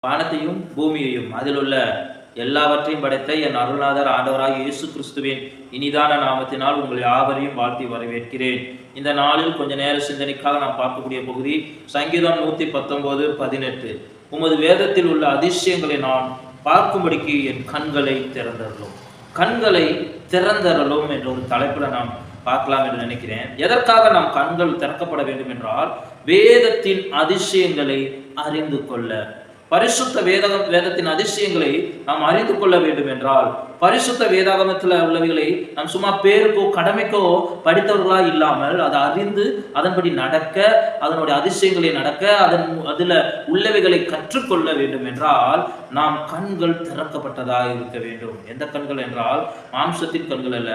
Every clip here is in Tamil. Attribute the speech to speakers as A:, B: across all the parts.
A: வானத்தையும் பூமியையும் அதில் உள்ள எல்லாவற்றையும் படைத்த என் அருள்நாதர் ஆண்டவராகிய இயேசு கிறிஸ்துவின் இனிதான நாமத்தினால் உங்கள் யாவரையும் வாழ்த்தி வரவேற்கிறேன். இந்த நாளில் கொஞ்ச நேர சிந்தனைக்காக நாம் பார்க்கக்கூடிய பகுதி சங்கீதம் 119:18. உமது வேதத்தில் உள்ள அதிசயங்களை நான் பார்க்கும்படிக்கு என் கண்களை திறந்தரலும். கண்களை திறந்தரலும் என்ற ஒரு தலைப்பில் நாம் பார்க்கலாம் என்று நினைக்கிறேன். எதற்காக நாம் கண்கள் திறக்கப்பட வேண்டும் என்றால், வேதத்தின் அதிசயங்களை அறிந்து கொள்ள. பரிசுத்த வேதத்தின் அதிசயங்களை நாம் அறிந்து கொள்ள வேண்டும் என்றால், பரிசுத்த வேதாகமத்தில் உள்ளவைகளை நாம் சும்மா பேருக்கோ கடமைக்கோ படித்தவர்களா இல்லாமல் அதை அறிந்து அதன்படி நடக்க, அதனுடைய அதிசயங்களை நடக்க, அதில் உள்ளவைகளை கற்றுக்கொள்ள வேண்டும் என்றால் நாம் கண்கள் திறக்கப்பட்டதாக இருக்க வேண்டும். எந்த கண்கள் என்றால் மாம்சத்தின் கண்கள் அல்ல,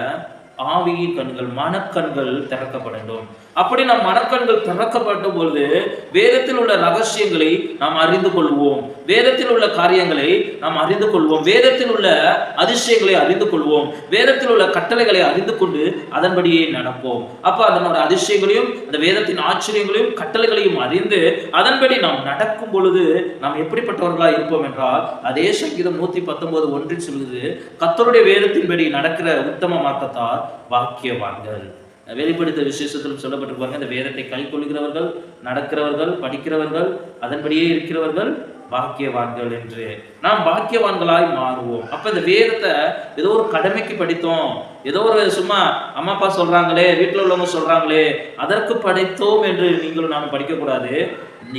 A: ஆவியின் கண்கள், மனக்கண்கள் திறக்கப்பட வேண்டும். அப்படி நம் மனக்கண்கள் திறக்கப்பட்ட பொழுது வேதத்தில் உள்ள ரகசியங்களை நாம் அறிந்து கொள்வோம், வேதத்தில் உள்ள காரியங்களை நாம் அறிந்து கொள்வோம், வேதத்தில் உள்ள அதிசயங்களை அறிந்து கொள்வோம், வேதத்தில் உள்ள கட்டளைகளை அறிந்து கொண்டு அதன்படியே நடப்போம். அப்ப அதனோட அதிசயங்களையும் அந்த வேதத்தின் ஆச்சரியங்களையும் கட்டளைகளையும் அறிந்து அதன்படி நாம் நடக்கும் பொழுது நாம் எப்படிப்பட்டவர்களா இருப்போம் என்றால், அதே சங்கீதம் 119:1 சொல்லுது, கர்த்தருடைய வேதத்தின்படி நடக்கிற உத்தம மார்க்கத்தார் பாக்கியவான்கள். வெளிப்படுத்த விசேஷத்திலும் சொல்லப்பட்டிருப்பாங்க, இந்த வேதத்தை கைக்கொள்கிறவர்கள், நடக்கிறவர்கள், படிக்கிறவர்கள், அதன்படியே இருக்கிறவர்கள் பாக்கியவான்கள் என்று. நாம் பாக்கியவான்களாய் மாறுவோம். அப்ப இந்த வேதத்தை ஏதோ ஒரு கடமைக்கு படித்தோம், ஏதோ ஒரு சும்மா அம்மா அப்பா சொல்றாங்களே, வீட்டில் உள்ளவங்க சொல்றாங்களே அதற்கு படித்தோம் என்று நீங்களும் நானும் படிக்கக்கூடாது.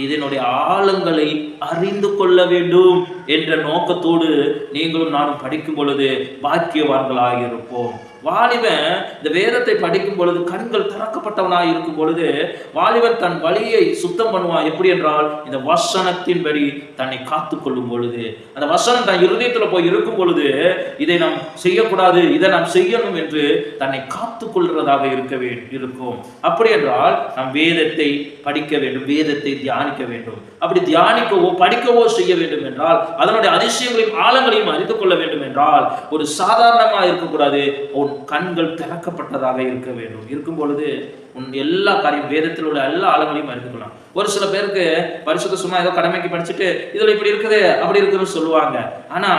A: இதனுடைய ஆழங்களை அறிந்து கொள்ள வேண்டும் என்ற நோக்கத்தோடு நீங்களும் நானும் படிக்கும் பொழுது பாக்கியவான்களாக இருப்போம். வாலிபன் இந்த வேதத்தை படிக்கும் பொழுது கண்கள் திறக்கப்பட்டவனாய் இருக்கும் பொழுது வாலிபன் தன் வழியை சுத்தம் பண்ணுவான். எப்படி என்றால், இந்த வசனத்தின்படி தன்னை காத்து கொள்ளும் பொழுது, அந்த வசனம் தன் இருதயத்தில் போய் இருக்கும் பொழுது இதை நாம் செய்யக்கூடாது, இதை நாம் செய்யணும் என்று தன்னை காத்து கொள்றதாக இருக்கும். அப்படி என்றால் நாம் வேதத்தை படிக்க வேண்டும், வேதத்தை தியானிக்க வேண்டும். அப்படி தியானிக்கவோ படிக்கவோ செய்ய வேண்டும் என்றால், அதனுடைய அதிசயங்களையும் ஆழங்களையும் அறிந்து கொள்ள வேண்டும் என்றால் ஒரு சாதாரணமாக இருக்கக்கூடாது, உன் கண்கள் திறக்கப்பட்டதாக இருக்க வேண்டும். இருக்கும் பொழுது உன் எல்லா காரியம் வேதத்தில் உள்ள எல்லா ஆழங்களையும் அறிந்து கொள்ளலாம். ஒரு சில பேருக்கு பரிசுத்த சும்மா ஏதோ கடமைக்கு படிச்சுட்டு இதுல இப்படி இருக்குது அப்படி இருக்குன்னு சொல்லுவாங்க. ஆனா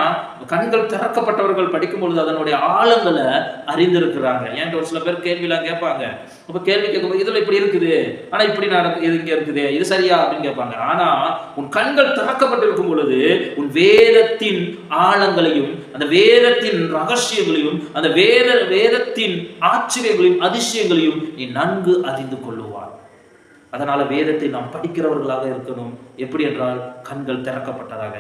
A: கண்கள் திறக்கப்பட்டவர்கள் படிக்கும் பொழுது அதனுடைய ஆழங்களை அறிந்திருக்கிறாங்க. ஏன்ட்டு ஒரு சில பேர் கேள்வியெல்லாம் கேட்பாங்க. அப்ப கேள்வி கேட்கும்போது இதுல இப்படி இருக்குது, ஆனா இப்படி இது இங்க இருக்குது, இது சரியா அப்படின்னு கேட்பாங்க. ஆனா உன் கண்கள் திறக்கப்பட்டிருக்கும் பொழுது உன் வேதத்தின் ஆழங்களையும் அந்த வேதத்தின் ரகசியங்களையும் அந்த வேதத்தின் ஆச்சரியங்களையும் அதிசயங்களையும் நீ நன்கு அறிந்து கொள்ளுவார். அதனால வேதத்தை நாம் படிக்கிறவர்களாக இருக்கணும். எப்படி என்றால் கண்கள் திறக்கப்பட்டதாக.